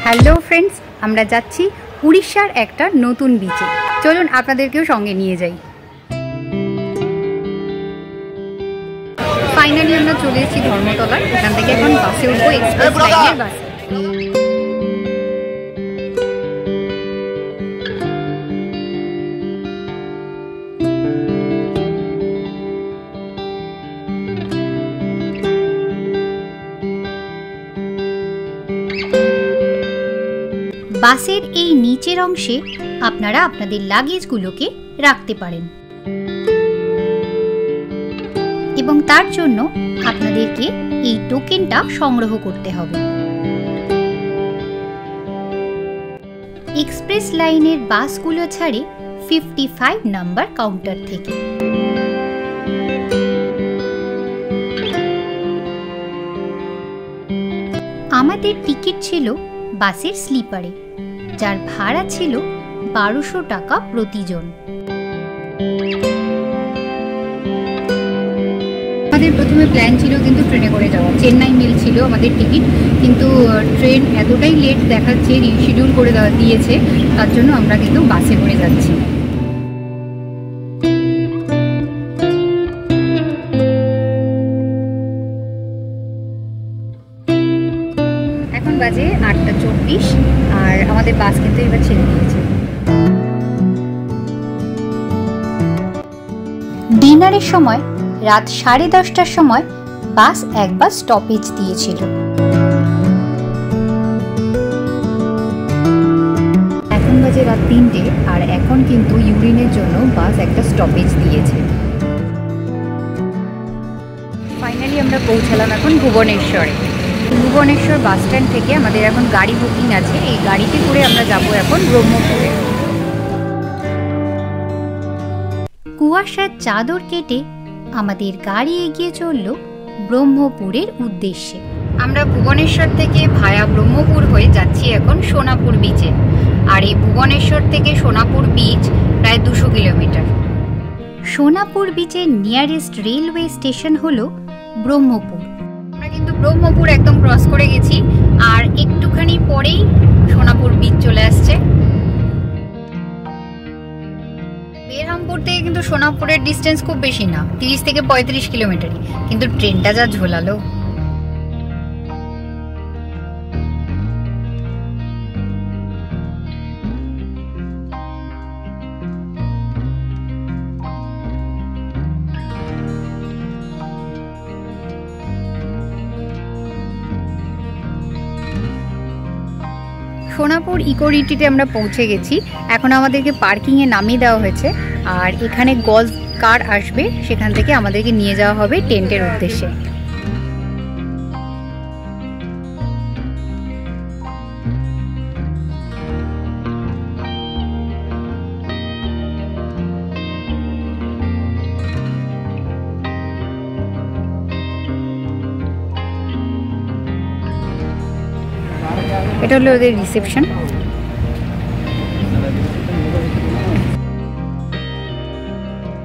Hello friends, আমরা যাচ্ছি উড়িষ্যার একটা নতুন বিচে। চলুন আপনাদেরকেও সঙ্গে নিয়ে যাই। ফাইনালি আমরা চলে এসেছি ধর্মতলায়। এখান থেকে এখন বাসে উঠবো, এক্সপ্রেস লাইনের বাসে। বাসের এই নিচের অংশে আপনারা আপনাদের লাগেজগুলোকে রাখতে পারেন এবং তার জন্য আপনাদেরকে এই টোকেনটা সংগ্রহ করতে হবে। এক্সপ্রেস লাইনের বাসগুলো ছাড়ে 55 নাম্বার কাউন্টার থেকে। আমাদের টিকিট ছিল বাসের স্লিপারে, যার ভাড়া ছিল 1200 টাকা প্রতিজন। আমাদের প্রথমে প্ল্যান ছিল কিন্তু ট্রেনে করে যাওয়া। চেন্নাই মেল ছিল আমাদের টিকিট, কিন্তু ট্রেন এতটাই লেট দেখাচ্ছে, রিশিডিউল করে দিয়েছে, তার জন্য আমরা কিন্তু বাসে করে যাচ্ছি। এখন বাজে 8:24 আর আমাদের বাস কিন্তু এবার ছেড়ে দিয়েছে। ডিনারের সময় রাত 10:30টার সময় বাস একবার স্টপেজ দিয়েছিল। এখন বাজে রাত 3টে আর এখন কিন্তু ইউরিনের জন্য বাস একটা স্টপেজ দিয়েছে। ফাইনালি আমরা পৌঁছালাম এখন ভুবনেশ্বরে। ভুবনেশ্বর বাস স্ট্যান্ড থেকে আমাদের এখন গাড়ি বুকিং আছে। এই গাড়িতে করে আমরা যাব এখন ব্রহ্মপুরে। কুয়াশার চাদর কেটে আমাদের গাড়ি এগিয়ে চলল ব্রহ্মপুরের উদ্দেশ্যে। আমরা ভুবনেশ্বর থেকে ভায়া ব্রহ্মপুর হয়ে যাচ্ছি এখন সোনাপুর বিচে। আর এই ভুবনেশ্বর থেকে সোনাপুর বিচ প্রায় 200 কিলোমিটার। সোনাপুর বিচের নিয়ারেস্ট রেলওয়ে স্টেশন হলো ব্রহ্মপুর। আমরা কিন্তু ব্রহ্মপুর একদম ক্রস করে গেছি আর একটুখানি পরেই সোনাপুর বিচ চলে আসছে। বেরহামপুর থেকে কিন্তু সোনাপুরের ডিস্টেন্স খুব বেশি না, 30 থেকে 35 কিলোমিটারই, কিন্তু ট্রেনটা যা ঝোলালো। সোনাপুর ইকোরিটিতে আমরা পৌঁছে গেছি। এখন আমাদেরকে পার্কিংয়ে নামিয়ে দেওয়া হয়েছে আর এখানে গলফ কার আসবে, সেখান থেকে আমাদেরকে নিয়ে যাওয়া হবে টেন্টের উদ্দেশ্যে। এটা হলো ওদের রিসেপশন।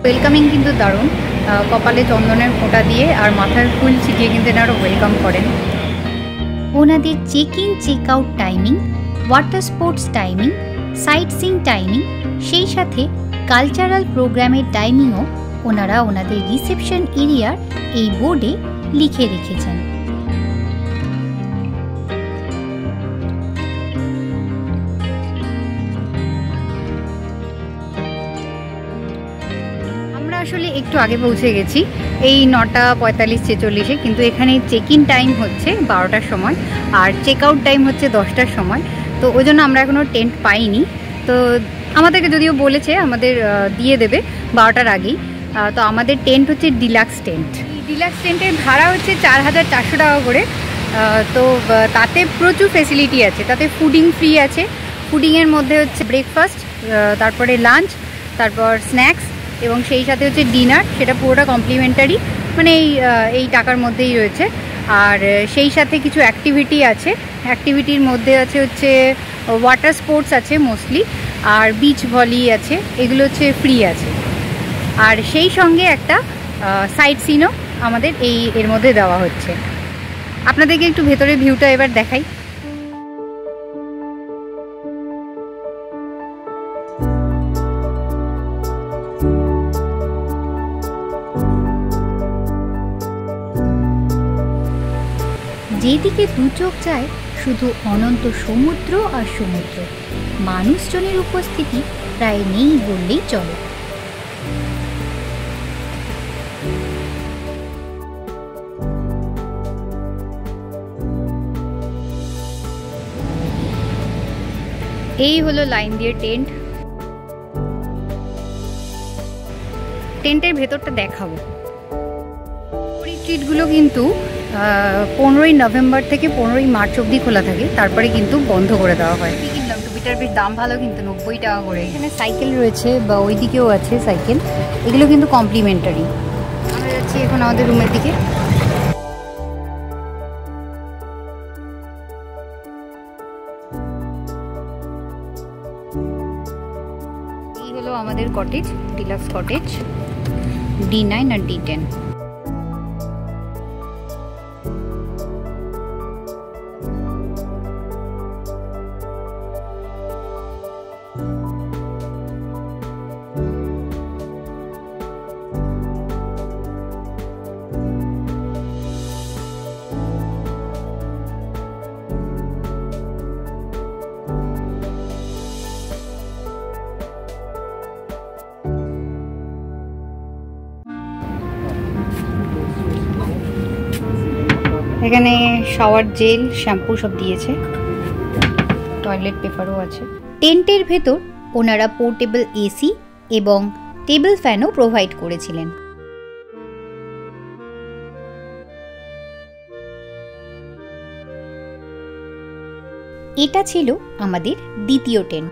ওয়েলকামিং কিন্তু দারুণ, কপালে চন্দনের ফোঁটা দিয়ে আর মাথার ফুল ছিটিয়ে কিন্তু এনারা ওয়েলকাম করেন। ওনাদের check in check out timing, water sports timing, sightseeing timing, সেই সাথে কালচারাল প্রোগ্রামের টাইমিংও ওনারা ওনাদের রিসেপশন এরিয়ার এই বোর্ডে লিখে রেখেছেন। আসলে একটু আগে পৌঁছে গেছি, এই 9:45-46, কিন্তু এখানে চেক ইন টাইম হচ্ছে 12টার সময় আর চেক আউট টাইম হচ্ছে 10টার সময়। তো ওই জন্য আমরা এখনও টেন্ট পাইনি। তো আমাদেরকে যদিও বলেছে আমাদের দিয়ে দেবে 12টার আগেই। তো আমাদের টেন্ট হচ্ছে ডিলাক্স টেন্ট। ডিলাক্স টেন্টের ভাড়া হচ্ছে 4,400 টাকা করে। তো তাতে প্রচুর ফেসিলিটি আছে, তাতে ফুডিং ফ্রি আছে। ফুডিংয়ের মধ্যে হচ্ছে ব্রেকফাস্ট, তারপরে লাঞ্চ, তারপর স্ন্যাক্স এবং সেই সাথে হচ্ছে ডিনার, সেটা পুরোটা কমপ্লিমেন্টারি, মানে এই টাকার মধ্যেই রয়েছে। আর সেই সাথে কিছু অ্যাক্টিভিটি আছে, অ্যাক্টিভিটির মধ্যে আছে হচ্ছে ওয়াটার স্পোর্টস আছে মোস্টলি, আর বিচ ভলি আছে, এগুলো হচ্ছে ফ্রি আছে। আর সেই সঙ্গে একটা সাইট সিনও আমাদের এর মধ্যে দেওয়া হচ্ছে। আপনাদেরকে একটু ভেতরের ভিউটা এবার দেখাই। যেদিকে দু চোখ যায় শুধু অনন্ত সমুদ্র আর সমুদ্র, মানুষজনের উপস্থিতি প্রায় নেই বললেই চলে। এই হলো লাইন দিয়ে টেন্ট। টেন্টের ভেতরটা দেখাবো। রিট্রিটগুলো কিন্তু 15ই নভেম্বর থেকে 15ই মার্চ অবধি খোলা থাকে, তারপরে কিন্তু বন্ধ করে দেওয়া হয়। কি কিনলাম, টুপিটার বেশ দাম ভালো, কিন্তু 90 টাকা করে। এখানে সাইকেল রয়েছে বা ওইদিকেও আছে সাইকেল, এগুলো কিন্তু কমপ্লিমেন্টারি। আমরা যাচ্ছি এখন আমাদের রুমের দিকে। এই হলো আমাদের কটেজ, ডিলাক্স কটেজ, D9 আর D10। এখানে শাওয়ার জেল, শ্যাম্পু সব দিয়েছে, টয়লেট পেপারও আছে। টেন্টের ভেতর ওনারা পোর্টেবল এসি এবং টেবিল ফ্যানও প্রোভাইড করেছিলেন। এটা ছিল আমাদের দ্বিতীয় টেন্ট।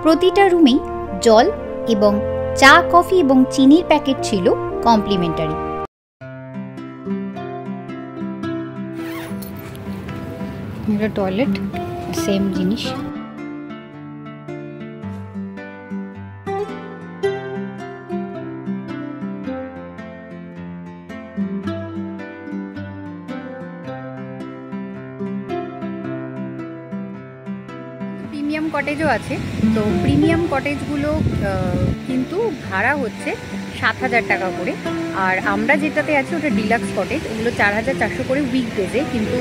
প্রতিটা রুমেই জল এবং চা, কফি এবং চিনির প্যাকেট ছিল কমপ্লিমেন্টারি। এটা টয়লেট, সেম জিনিস। প্রিমিয়াম কটেজও আছে। তো প্রিমিয়াম কটেজগুলো কিন্তু ভাড়া হচ্ছে 7,000 টাকা করে, আর আমরা যেটাতে আছি ওটা ডিলাক্স কটেজ, ওগুলো 4,400 করে উইকডেজে, কিন্তু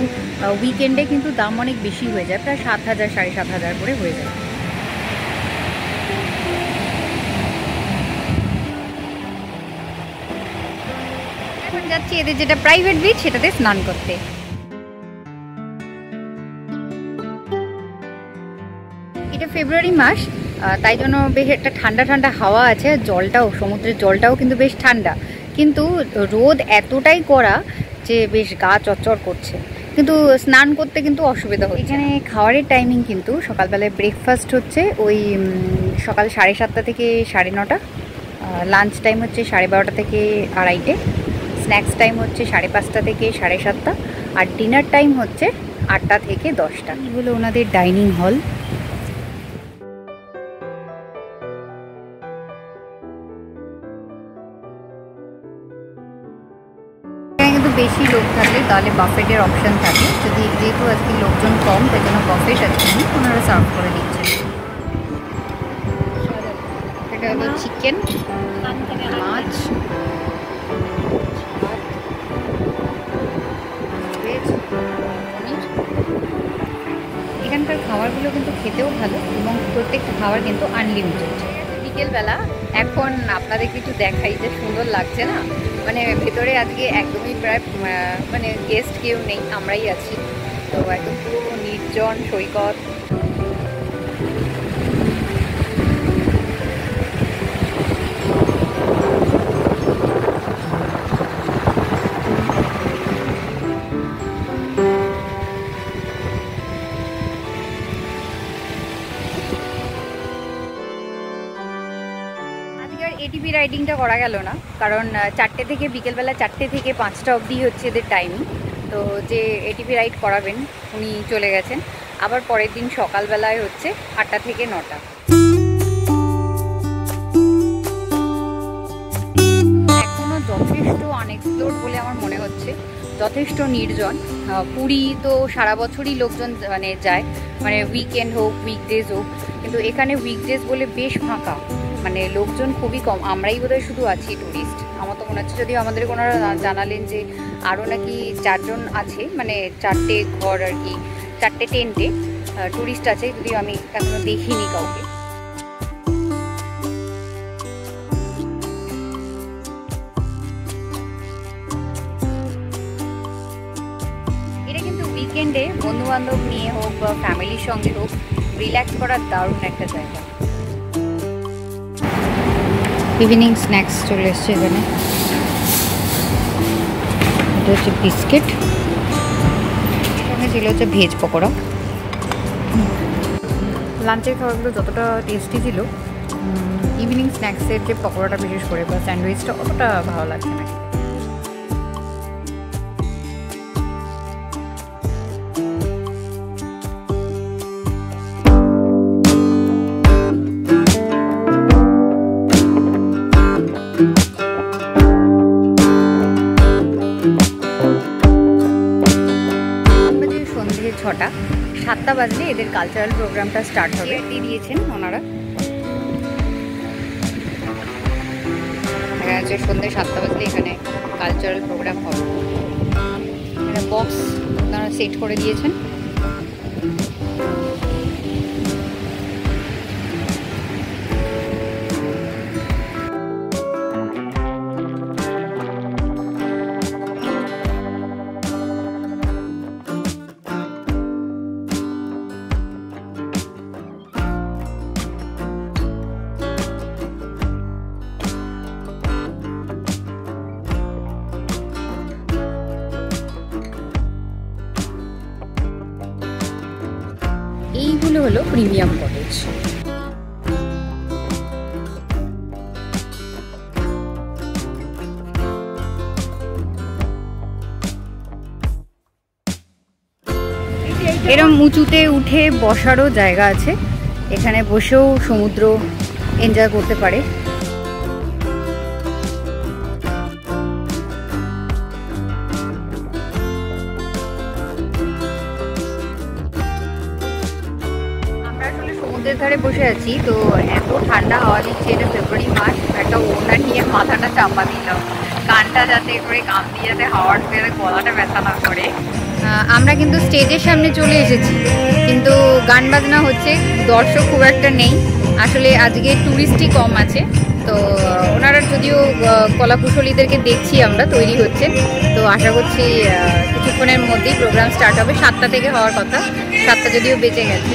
উইকেন্ডে কিন্তু দাম অনেক বেশি হয়ে যায়, প্রায় 7,000 7,500 করে হয়ে যায়। এখন যাচ্ছি এদের যেটা প্রাইভেট বিচ, সেটাতে স্নান করতে। এটা ফেব্রুয়ারি মাস, তাই জন্য বেশ একটা ঠান্ডা ঠান্ডা হাওয়া আছে। জলটাও, সমুদ্রের জলটাও কিন্তু বেশ ঠান্ডা, কিন্তু রোদ এতটাই কড়া যে বেশ গা চচ্চর করছে, কিন্তু স্নান করতে কিন্তু অসুবিধা হচ্ছে। এখানে খাওয়ারের টাইমিং কিন্তু সকালবেলায় ব্রেকফাস্ট হচ্ছে ওই সকাল 7:30 থেকে 9:30, লাঞ্চ টাইম হচ্ছে 12:30 থেকে 2:30, স্ন্যাক্স টাইম হচ্ছে 5:30 থেকে 7:30, আর ডিনার টাইম হচ্ছে 8টা থেকে 10টা। এগুলো ওনাদের ডাইনিং হল। বেশি লোক থাকলে তাহলে বাফেটের অপশন থাকে, যেহেতু আজকে লোকজন কম তাই জন্য বাফেট আজকে ওনারা সার্ভ করে দিচ্ছেন। এটা হলো চিকেন, মাছ, ভেজ, পনির। এখানকার খাবারগুলো কিন্তু খেতেও ভালো এবং প্রত্যেকটা খাবার কিন্তু আনলিমিটেড। বিকেলবেলা এখন আপনাদের কিছু দেখাই, যে সুন্দর লাগছে না, মানে ভেতরে আজকে একদমই প্রায় মানে গেস্ট কেউ নেই, আমরাই আছি। তো একদম পুরো নির্জন সৈকত। এটিভি রাইডিংটা করা গেল না, কারণ 4টে থেকে বিকেলবেলা 4টে থেকে 5টা অবধি হচ্ছে এদের টাইমিং। তো যে এটিভি রাইড করাবেন উনি চলে গেছেন। আবার পরের দিন সকালবেলায় হচ্ছে 8টা থেকে 9টা। এখনও যথেষ্ট আনএক্সপ্লোরড বলে আমার মনে হচ্ছে, যথেষ্ট নির্জন। পুরী তো সারা বছরই লোকজন মানে যায়, মানে উইকেন্ড হোক উইকডেজ হোক, কিন্তু এখানে উইকডেজ বলে বেশ ফাঁকা, মানে লোকজন খুবই কম। আমরাই বোধহয় শুধু আছি ট্যুরিস্ট, আমার তো মনে হচ্ছে। যদিও আমাদের ওনারা জানালেন যে আরও নাকি 4 জন আছে, মানে 4টে ঘর আর কি, 4টে টেন্টে ট্যুরিস্ট আছে, যদিও আমি এখনও দেখিনি কাউকে। এটা কিন্তু উইকেন্ডে বন্ধুবান্ধব নিয়ে হোক বা ফ্যামিলির সঙ্গে হোক রিল্যাক্স করার দারুণ একটা জায়গা। ইভিনিং স্ন্যাক্স চলে এসছে এখানে। এটা হচ্ছে বিস্কিট, সঙ্গে ছিল হচ্ছে ভেজ পকোড়া। লাঞ্চের খাবারগুলো যতটা টেস্টি ছিল, ইভিনিং স্ন্যাক্সের যে পকোড়াটা বিশেষ করে বা স্যান্ডউইচটা অতটা ভালো লাগছে না। সন্ধ্যে 6টা, 7টা বাজলে এদের কালচারাল প্রোগ্রামটা স্টার্ট হবে। দিয়ে দিয়েছেন ওনারা, দেখা যাচ্ছে সন্ধ্যে 7টা বাজলে এখানে কালচারাল প্রোগ্রাম হবে। এখানে বক্স ওনারা সেট করে দিয়েছেন। এইগুলো হলো প্রিমিয়াম কটেজ। এরম উঁচুতে উঠে বসারও জায়গা আছে, এখানে বসেও সমুদ্র এনজয় করতে পারে। সমুদ্রের ধারে বসে আছি, তো এত ঠান্ডা হাওয়া দিচ্ছে। এটা ফেব্রুয়ারি মাস, একটা ওড়না নিয়ে মাথাটা চাপা দিলাম, কানটা যাতে করে কান দিয়ে যাতে হাওয়ার যাতে গলাটা ব্যথা না করে। আমরা কিন্তু স্টেজের সামনে চলে এসেছি, কিন্তু গান বাজনা হচ্ছে, দর্শক খুব একটা নেই। আসলে আজকে ট্যুরিস্টই কম আছে, তো ওনারা যদিও কলাকুশলীদেরকে দেখছি আমরা তৈরি হচ্ছে, তো আশা করছি কিছুক্ষণের মধ্যেই প্রোগ্রাম স্টার্ট হবে। 7টা থেকে হওয়ার কথা, 7টা যদিও বেঁচে গেছে।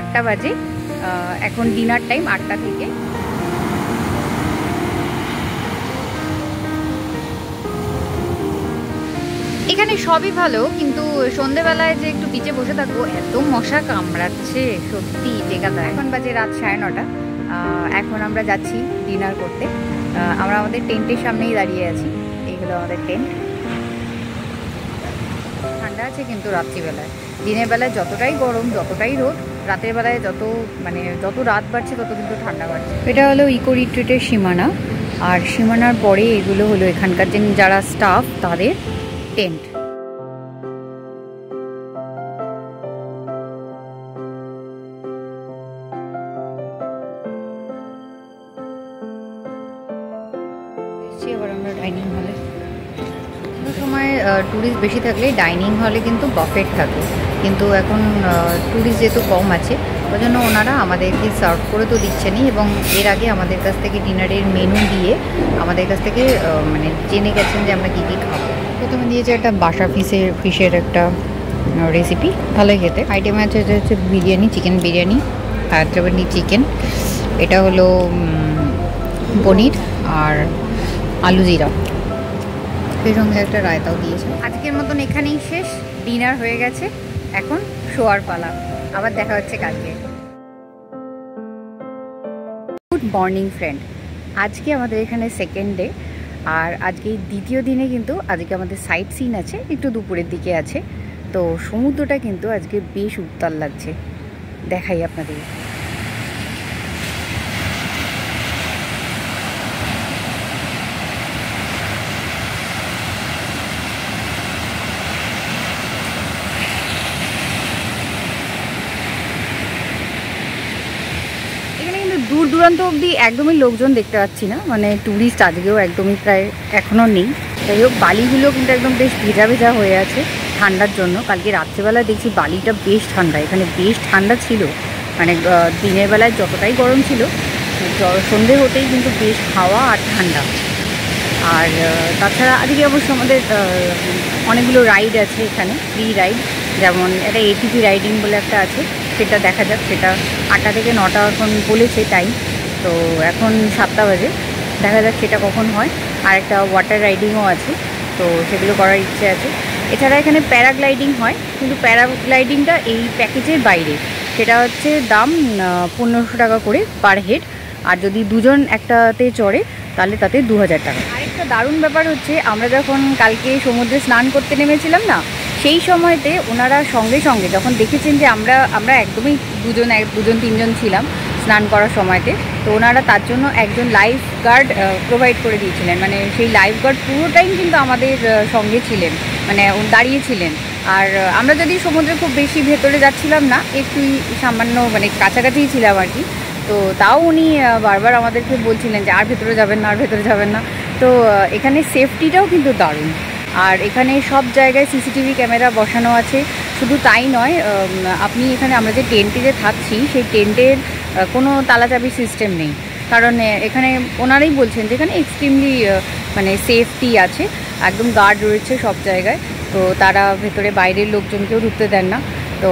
8টা বাজে, এখন ডিনার টাইম 8টা থেকে। এখানে সবই ভালো, কিন্তু সন্ধেবেলায় যে একটু বিচে বসে থাকবো, এত মশা কামড়াচ্ছে সত্যি টেকা দেয়। এখন বাজে রাত 9:30। এখন আমরা যাচ্ছি ডিনার করতে। আমরা আমাদের টেন্টের সামনেই দাঁড়িয়ে আছি। এই হলো আমাদের টেন্ট। ঠান্ডা আছে কিন্তু রাত্রিবেলায়, দিনের বেলায় যতটাই গরম যতটাই রোদ, রাতের বেলায় যত রাত বাড়ছে তত কিন্তু ঠান্ডা বাড়ছে। এটা হলো ইকো রিট্রিটের সীমানা, আর সীমানার পরে এগুলো হলো এখানকার যারা স্টাফ তাদের টেন্ট। এবার আমরা ডাইনিং হলে, সময় ট্যুরিস্ট বেশি থাকলে ডাইনিং হলে কিন্তু বাফেট থাকে, কিন্তু এখন ট্যুরিস্ট যেহেতু কম আছে ওই জন্য ওনারা আমাদেরকে সার্ভ করে তো দিচ্ছেনই, এবং এর আগে আমাদের কাছ থেকে ডিনারের মেনু দিয়ে আমাদের কাছ থেকে জেনে গেছেন যে আমরা কী কী খাবো। প্রথমে দিয়েছে একটা বাসা ফিশের একটা রেসিপি, ভালোই খেতে। আইটেমে আছে এটা হচ্ছে বিরিয়ানি, চিকেন বিরিয়ানি, হায়দ্রাবাদি চিকেন, এটা হলো পনির আর আলু জিরা, এর সঙ্গে একটা রায়তাও দিয়েছে। আজকের মতন এখানেই শেষ, ডিনার হয়ে গেছে, এখন শোয়ার পালা। আবার দেখা হচ্ছে কালকে। গুড মর্নিং ফ্রেন্ড, আজকে আমাদের এখানে সেকেন্ড ডে, আর আজকে দ্বিতীয় দিনে কিন্তু আজকে আমাদের সাইট সিন আছে, একটু দুপুরের দিকে আছে। তো সমুদ্রটা কিন্তু আজকে বেশ উত্তাল লাগছে, দেখাই আপনাদের। দূর দূরান্ত অবধি একদমই লোকজন দেখতে পাচ্ছি না, ট্যুরিস্ট আজকেও একদমই প্রায় এখনও নেই। যাই হোক, বালিগুলো কিন্তু একদম বেশ ভেজা ভেজা হয়ে আছে ঠান্ডার জন্য। কালকে রাত্রেবেলা দেখছি বালিটা বেশ ঠান্ডা, এখানে বেশ ঠান্ডা ছিল, দিনের বেলায় যতটাই গরম ছিল, সন্ধে হতেই কিন্তু বেশ হাওয়া আর ঠান্ডা। আর তাছাড়া আজকে অবশ্য আমাদের অনেকগুলো রাইড আছে এখানে, ফ্রি রাইড, যেমন একটা এটিপি রাইডিং বলে একটা আছে, সেটা দেখা যাক। সেটা 8টা থেকে 9টা এখন বলেছে টাইম, তো এখন 7টা বাজে, দেখা যাক সেটা কখন হয়। আর একটা ওয়াটার রাইডিংও আছে, তো সেগুলো করার ইচ্ছে আছে। এছাড়া এখানে প্যারাগ্লাইডিং হয়, কিন্তু প্যারাগ্লাইডিংটা এই প্যাকেজের বাইরে, সেটা হচ্ছে দাম 1500 টাকা করে পার হেড, আর যদি দুজন একটাতে চড়ে তাহলে তাতে 2000 টাকা। আরেকটা দারুণ ব্যাপার হচ্ছে, আমরা যখন কালকে সমুদ্রে স্নান করতে নেমেছিলাম না, সেই সময়তে ওনারা সঙ্গে সঙ্গে যখন দেখেছেন যে আমরা একদমই দুজন তিনজন ছিলাম স্নান করার সময়তে, তো ওনারা তার জন্য একজন লাইফ গার্ড প্রোভাইড করে দিয়েছিলেন। সেই লাইফ গার্ড পুরো টাইম কিন্তু আমাদের সঙ্গে ছিলেন, দাঁড়িয়েছিলেন। আর আমরা যদি সমুদ্রে খুব বেশি ভেতরে যাচ্ছিলাম না, একটুই সামান্য কাছাকাছিই ছিলাম আর কি, তো তাও উনি বারবার আমাদেরকে বলছিলেন যে আর ভেতরে যাবেন না, আর ভেতরে যাবেন না। তো এখানে সেফটিটাও কিন্তু দারুণ, আর এখানে সব জায়গায় সিসিটিভি ক্যামেরা বসানো আছে। শুধু তাই নয়, আপনি এখানে আমরা যে টেন্টে থাকছি, সেই টেন্টের কোনো তালাচাবির সিস্টেম নেই, কারণ এখানে ওনারাই বলছেন যে এখানে এক্সট্রিমলি সেফটি আছে, একদম গার্ড রয়েছে সব জায়গায়, তো তারা ভেতরে বাইরের লোকজনকেও ঢুকতে দেন না। তো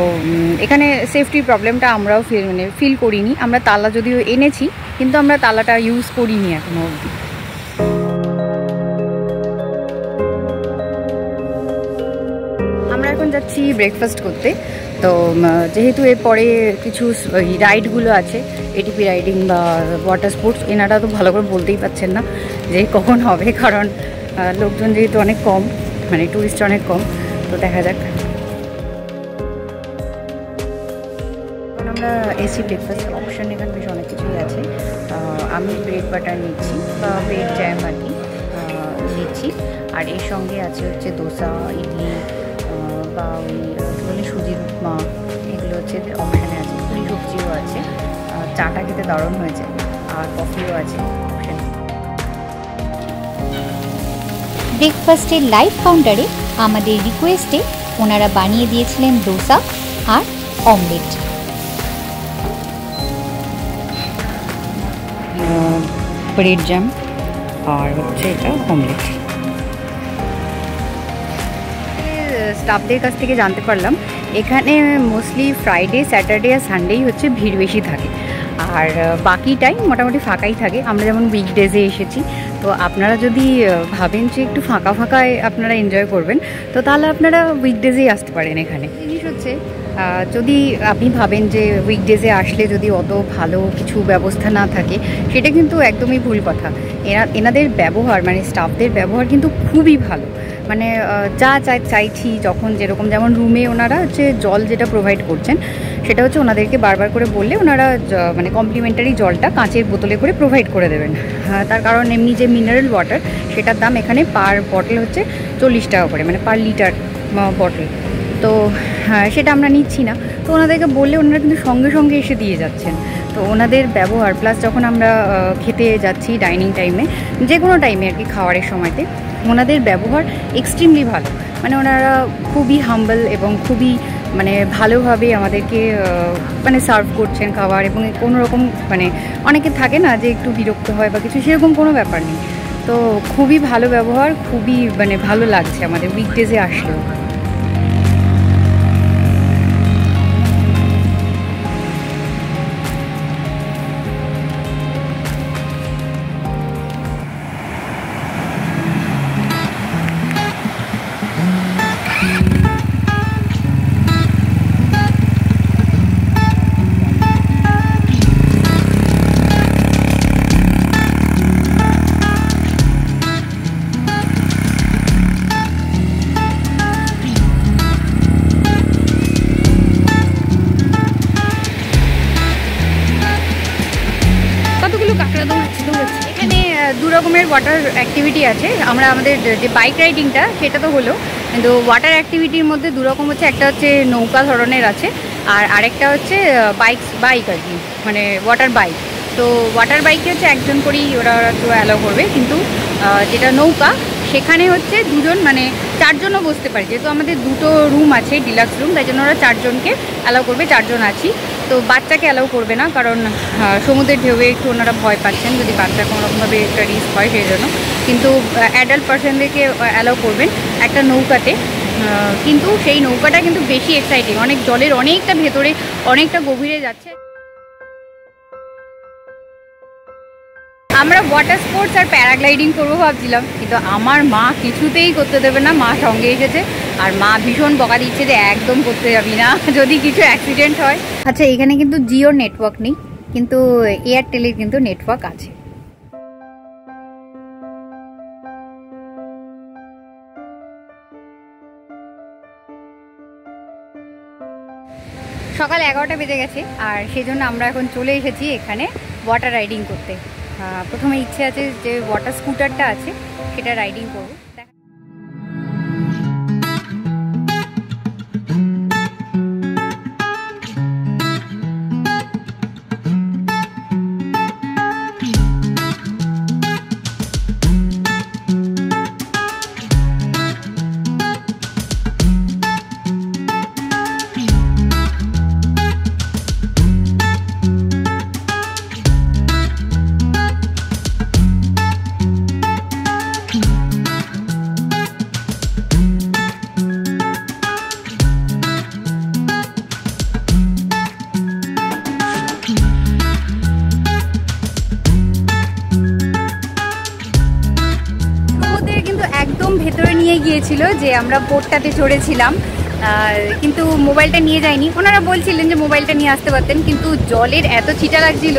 এখানে সেফটির প্রবলেমটা আমরাও ফিল করিনি। আমরা তালা যদিও এনেছি, কিন্তু আমরা তালাটা ইউজ করিনি এখনো অবধি। আমরা এখন যাচ্ছি ব্রেকফাস্ট করতে। তো যেহেতু এরপরে কিছু রাইডগুলো আছে, এটিপি রাইডিং বা ওয়াটার স্পোর্টস, এনারা তো ভালো করে বলতেই পারছেন না যে কখন হবে, কারণ লোকজন যেহেতু অনেক কম, ট্যুরিস্ট অনেক কম, তো দেখা যাক। আমরা এসি ব্রেকফাস্ট অপশান, এখানে বেশ অনেক কিছুই আছে। আমি ব্রেড বাটার নিচ্ছি, বা ব্রেড জ্যাম আর কি নিচ্ছি, আর এর সঙ্গে আছে হচ্ছে দোসা, ইডলি, বা ওই সুজির উপমা, এগুলো হচ্ছে অপশানে আছে। পুরি সবজিও আছে, চাটা খেতে দারুণ হয়েছে, আর কফিও আছে অপশানে। ব্রেকফাস্টের লাইভ কাউন্টারে আমাদের রিকোয়েস্টে ওনারা বানিয়ে দিয়েছিলেন দোসা আর অমলেট। ব্রেড জ্যাম আর হচ্ছে এটা অমলেট। স্টাফদের কাছ থেকে জানতে পারলাম এখানে মোস্টলি ফ্রাইডে, স্যাটারডে আর সানডেই হচ্ছে ভিড় বেশি থাকে, আর বাকি টাইম মোটামুটি ফাঁকাই থাকে। আমরা যেমন উইকডেজে এসেছি, তো আপনারা যদি ভাবেন যে একটু ফাঁকা ফাঁকায় আপনারা এনজয় করবেন, তো তাহলে আপনারা উইকডেজেই আসতে পারেন। এখানে জিনিস হচ্ছে যদি আপনি ভাবেন যে উইকডেজে আসলে যদি অত ভালো কিছু ব্যবস্থা না থাকে, সেটা কিন্তু একদমই ভুল কথা। এনাদের ব্যবহার মানে স্টাফদের ব্যবহার কিন্তু খুবই ভালো। মানে যা চাইছি যখন যেরকম, যেমন রুমে ওনারা হচ্ছে জল যেটা প্রোভাইড করছেন সেটা হচ্ছে ওনাদেরকে বারবার করে বললে ওনারা মানে কমপ্লিমেন্টারি জলটা কাঁচের বোতলে করে প্রোভাইড করে দেবেন। তার কারণ এমনি যে মিনারেল ওয়াটার সেটার দাম এখানে পার বটল হচ্ছে 40 টাকা করে, মানে পার লিটার বটল। তো সেটা আমরা নিচ্ছি না, তো ওনাদেরকে বললে ওনারা কিন্তু সঙ্গে সঙ্গে এসে দিয়ে যাচ্ছেন। তো ওনাদের ব্যবহার প্লাস যখন আমরা খেতে যাচ্ছি ডাইনিং টাইমে, যে কোনো টাইমে আর কি, খাওয়ারের সময়তে ওনাদের ব্যবহার এক্সট্রিমলি ভালো। মানে ওনারা খুবই হাম্বল এবং খুবই মানে ভালোভাবে আমাদেরকে মানে সার্ভ করছেন খাবার, এবং কোনো রকম মানে অনেকে থাকে না যে একটু বিরক্ত হয় বা কিছু, সেরকম কোনো ব্যাপার নেই। তো খুবই ভালো ব্যবহার, খুবই মানে ভালো লাগছে আমাদের উইকডেজে আসলেও। এখানে দু রকমের ওয়াটার অ্যাক্টিভিটি আছে। আমরা আমাদের যে বাইক রাইডিংটা সেটা তো হলো, কিন্তু ওয়াটার অ্যাক্টিভিটির মধ্যে দু রকম হচ্ছে, একটা হচ্ছে নৌকা ধরনের আছে, আর আরেকটা হচ্ছে বাইক আর কি, মানে ওয়াটার বাইক। তো ওয়াটার বাইকে হচ্ছে একজন করেই ওরা তো অ্যালাউ করবে, কিন্তু যেটা নৌকা সেখানে হচ্ছে দুজন মানে চারজনও বসতে পারে। যেহেতু আমাদের দুটো রুম আছে, ডিলাক্স রুম, তাই জন্য ওরা চারজনকে অ্যালাউ করবে, চারজন আছি। তো বাচ্চাকে অ্যালাউ করবে না, কারণ সমুদ্রের ঢেউয়ে একটু ওনারা ভয় পাচ্ছেন যদি বাচ্চা কোনোরকমভাবে একটা রিস্ক হয় সেই জন্য। কিন্তু অ্যাডাল্ট পার্সনদেরকে অ্যালাউ করবেন একটা নৌকাতে। কিন্তু সেই নৌকাটা কিন্তু বেশি এক্সাইটিং, অনেক জলের অনেকটা ভেতরে, অনেকটা গভীরে যাচ্ছে। আমরা ওয়াটার স্পোর্টস আর প্যারাগ্লাইডিং করবো ভাবছিলাম, কিন্তু আমার মা কিছুতেই করতে দেবে না। মা সঙ্গে এসেছে, আর মা ভীষণ বকা দিচ্ছে যে একদম করতে যাবি না, যদি কিছু অ্যাক্সিডেন্ট হয়। আচ্ছা, এখানে কিন্তু জিওর নেটওয়ার্ক নেই, কিন্তু এয়ারটেলের কিন্তু নেটওয়ার্ক আছে। সকাল 11টা বেজে গেছে, আর সেই জন্য আমরা এখন চলে এসেছি এখানে ওয়াটার রাইডিং করতে। প্রথমে ইচ্ছে আছে যে ওয়াটার স্কুটারটা আছে সেটা রাইডিং করবো। ভেতরে নিয়ে গিয়েছিল যে আমরা বোটটাতে চড়েছিলাম, কিন্তু মোবাইলটা নিয়ে যায়নি। ওনারা বলছিলেন যে মোবাইলটা নিয়ে আসতে পারতেন, কিন্তু জলের এত ছিটা লাগছিল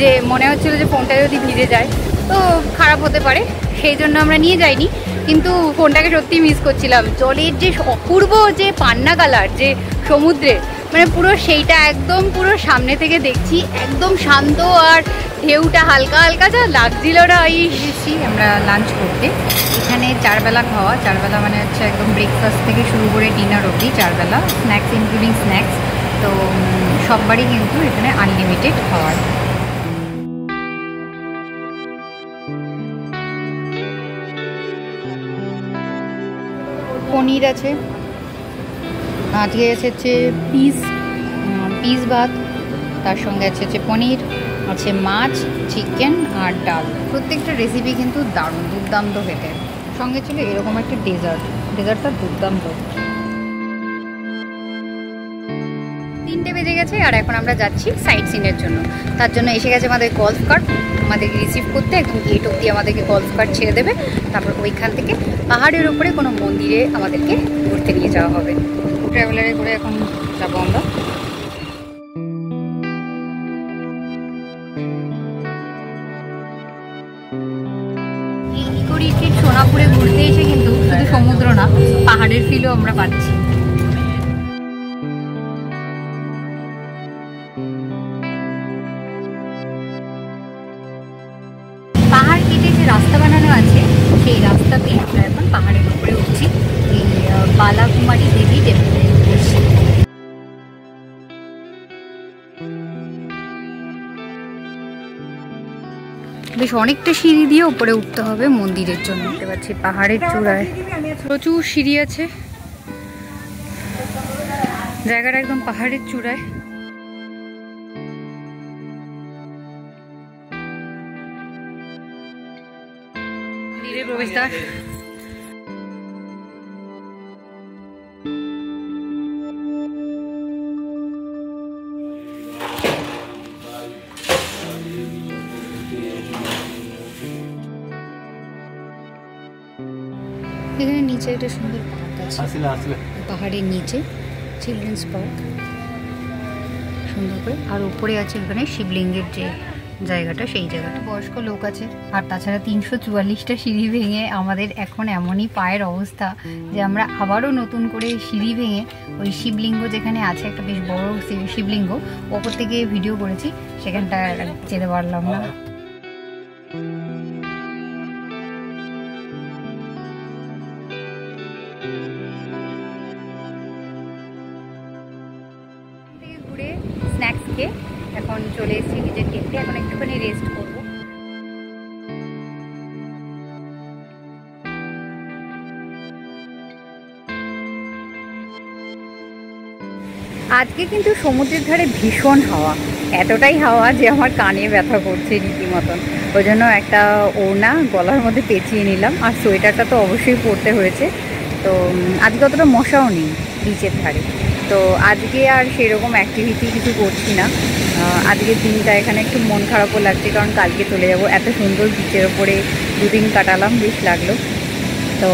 যে মনে হচ্ছিল যে ফোনটা যদি ভিজে যায় তো খারাপ হতে পারে, সেই জন্য আমরা নিয়ে যাইনি। কিন্তু ফোনটাকে সত্যিই মিস করছিলাম। জলের যে অপূর্ব যে পান্না কালার যে সমুদ্রের, মানে পুরো সেইটা একদম পুরো সামনে থেকে দেখছি, একদম শান্ত, আর ঢেউটা হালকা হালকা যা লাগছিল না। এসেছি আমরা লাঞ্চ করতে। এখানে 4 বেলা খাওয়া, 4 বেলা মানে হচ্ছে একদম ব্রেকফাস্ট থেকে শুরু করে ডিনার অবধি 4 বেলা, স্ন্যাক্স ইনক্লুডিং স্ন্যাক্স। তো সববারই কিন্তু এখানে আনলিমিটেড খাওয়ার। পনির আছে, আজকে এসেছে পিস ভাত, তার সঙ্গে আছে পনির, আছে মাছ, চিকেন আর ডাল। প্রত্যেকটা রেসিপি কিন্তু দারুণ দুর্দান্ত খেতে। সঙ্গে ছিল এরকম একটা ডেজার্টটা দুর্দান্ত। গেছে আর এখন আমরা যাচ্ছি সাইট সিনের জন্য। তার জন্য এসে গেছে আমাদের গল্ফ কার্ট আমাদেরকে রিসিভ করতে, একদম গেট অব্দি আমাদেরকে গল্ফ কার্ট ছেড়ে দেবে। তারপর ওইখান থেকে পাহাড়ের উপরে কোনো মন্দিরে আমাদেরকে ঘুরতে নিয়ে যাওয়া হবে। ট্রাভেলারে করে এখন যাবো আমরা। সোনাপুরে ঘুরতে এসে কিন্তু শুধু সমুদ্র না, পাহাড়ের ফিলও আমরা পাচ্ছি। পাহাড় কেটে যে রাস্তা বানানো আছে সেই রাস্তাতে আমরা এখন পাহাড়ের উপরে উঠছি, এই বালাকুমারী দেবী টেম্পলের উদ্দেশ্যে। বেশ অনেকটা সিঁড়ি দিয়ে উপরে উঠতে হবে মন্দিরের জন্য। দেখতে পাচ্ছি পাহাড়ের চূড়ায় প্রচুর সিঁড়ি আছে, জায়গাটা একদম পাহাড়ের চূড়ায়। মন্দিরের প্রবেশদ্বার। এখানে নিচে একটা সুন্দর পার্ক আছে, পাহাড়ের নিচে চিলড্রেন্স পার্ক সুন্দর করে। আর উপরে আছে এখানে শিবলিঙ্গের যে জায়গাটা, সেই জায়গাটা বয়স্ক লোক আছে। আর তাছাড়া 344টা সিঁড়ি ভেঙে আমাদের এখন এমনই পায়ের অবস্থা যে আমরা আবারও নতুন করে সিঁড়ি ভেঙে ওই শিবলিঙ্গ যেখানে আছে, একটা বেশ বড় শিবলিঙ্গ, ওপর থেকে ভিডিও করেছি, সেখানটা যেতে পারলাম না। ঘুরে স্ন্যাক্স খেয়ে এখন চলে এসেছি নিজের টেন্টে, এখন একটুখানি রেস্ট করব। আজকে কিন্তু সমুদ্রের ধারে ভীষণ হাওয়া, এতটাই হাওয়া যে আমার কানে ব্যথা করছে রীতিমতন। ওই জন্য একটা ওড়না গলার মধ্যে পেঁচিয়ে নিলাম, আর সোয়েটারটা তো অবশ্যই পরতে হয়েছে। তো আজকে অতটা মশাও নেই বিচের ধারে, তো আজকে আর সেরকম অ্যাক্টিভিটি কিছু করছি না। আজকের দিনটা এখানে একটু মন খারাপও লাগছে, কারণ কালকে চলে যাব। এত সুন্দর বিচের ওপরে দুদিন কাটালাম, বেশ লাগলো। তো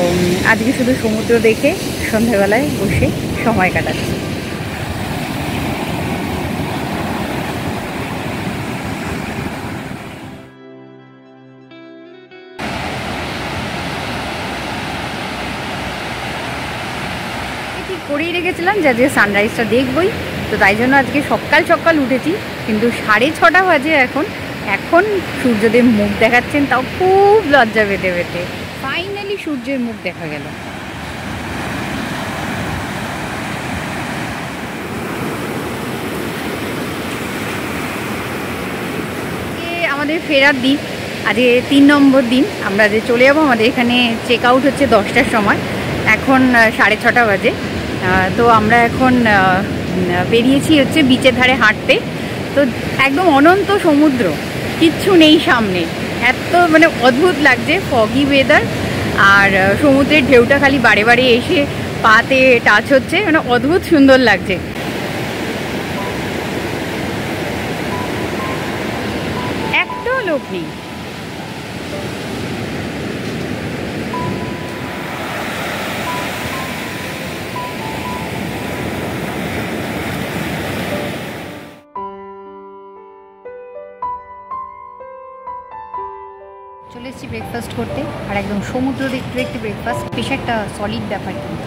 আজকে শুধু সমুদ্র দেখে সন্ধ্যাবেলায় বসে সময় কাটাচ্ছি। করেই রেখেছিলাম যে আজকে সানরাইজটা দেখবই, তো তাই জন্য আজকে সকাল সকাল উঠেছি, কিন্তু 6:30 বাজে এখন সূর্যদেব মুখ দেখাচ্ছেন, তাও খুব লজ্জা পেতে পেতে ফাইনালি সূর্যের মুখ দেখা গেল। আমাদের ফেরার দিন, আজকে 3 নম্বর দিন। আমরা যে চলে যাবো, আমাদের এখানে চেক আউট হচ্ছে 10টার সময়, এখন 6:30 বাজে। তো আমরা এখন বেরিয়েছি হচ্ছে বিচের ধারে হাঁটতে। তো একদম অনন্ত সমুদ্র, কিচ্ছু নেই সামনে, এত মানে অদ্ভুত লাগছে, ফগি ওয়েদার, আর সমুদ্রের ঢেউটা খালি বারে বারে এসে পাতে টাচ হচ্ছে, মানে অদ্ভুত সুন্দর লাগছে। একটাও লোক নেই। চলে এসেছি ব্রেকফাস্ট করতে, আর একদম সমুদ্র দেখতে দেখতে ব্রেকফাস্ট বেশ একটা সলিড ব্যাপার কিন্তু।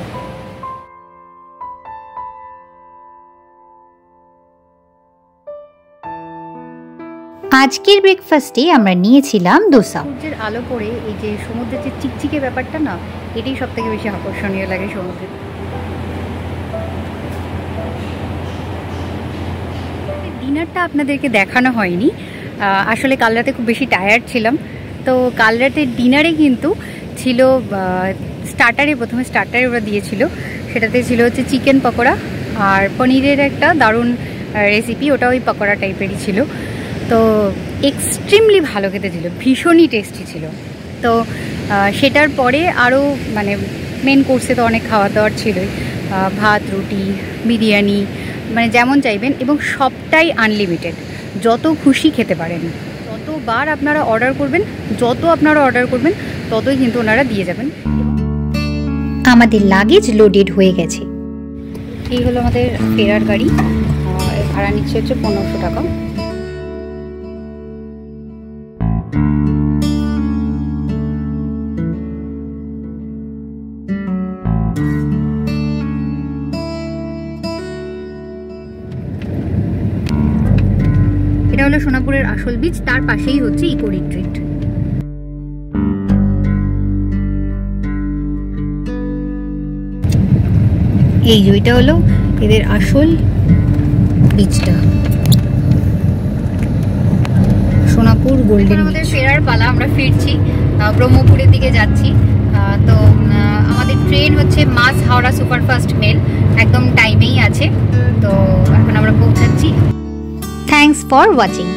আজকের ব্রেকফাস্টে আমরা নিয়েছিলাম দোসা। সূর্যের আলো পড়ে এই যে সমুদ্রের যে চিকচিকে ব্যাপারটা না, এটাই সব থেকে বেশি আকর্ষণীয় লাগে সমুদ্রে। ডিনারটা আপনাদেরকে দেখানো হয়নি, আসলে কাল রাতে খুব বেশি টায়ার্ড ছিলাম। তো কাল রাতের ডিনারে কিন্তু ছিল স্টার্টারে, প্রথমে স্টার্টারে ওরা দিয়েছিল, সেটাতে ছিল হচ্ছে চিকেন পকোড়া আর পনিরের একটা দারুণ রেসিপি, ওটা ওই পকোড়া টাইপেরই ছিল। তো এক্সট্রিমলি ভালো খেতে ছিল, ভীষণই টেস্টি ছিল। তো সেটার পরে আরও মানে মেন কোর্সে তো অনেক খাওয়া দাওয়ার ছিলই, ভাত, রুটি, বিরিয়ানি, মানে যেমন চাইবেন, এবং সবটাই আনলিমিটেড, যত খুশি খেতে পারেন। যতবার আপনারা অর্ডার করবেন, ততই কিন্তু ওনারা দিয়ে যাবেন। আমাদের লাগেজ লোডেড হয়ে গেছে। এই হলো আমাদের ফেরার গাড়ি, ভাড়া নিচ্ছে হচ্ছে 1500 টাকা। এটা হলো সোনাপুরের আসল বিচ, তার পাশেই হচ্ছে ইকো রিট্রিট। এই জয়টা হলো এদের আসল বিচটা, সোনাপুর গোল্ডেন। আমাদের ফেরার পালা, আমরা ফিরছি, ব্রহ্মপুরের দিকে যাচ্ছি। তো আমাদের ট্রেন হচ্ছে মাস হাওড়া সুপারফাস্ট মেল, একদম টাইমেই আছে। তো এখন আমরা পৌঁছাচ্ছি। Thanks for watching.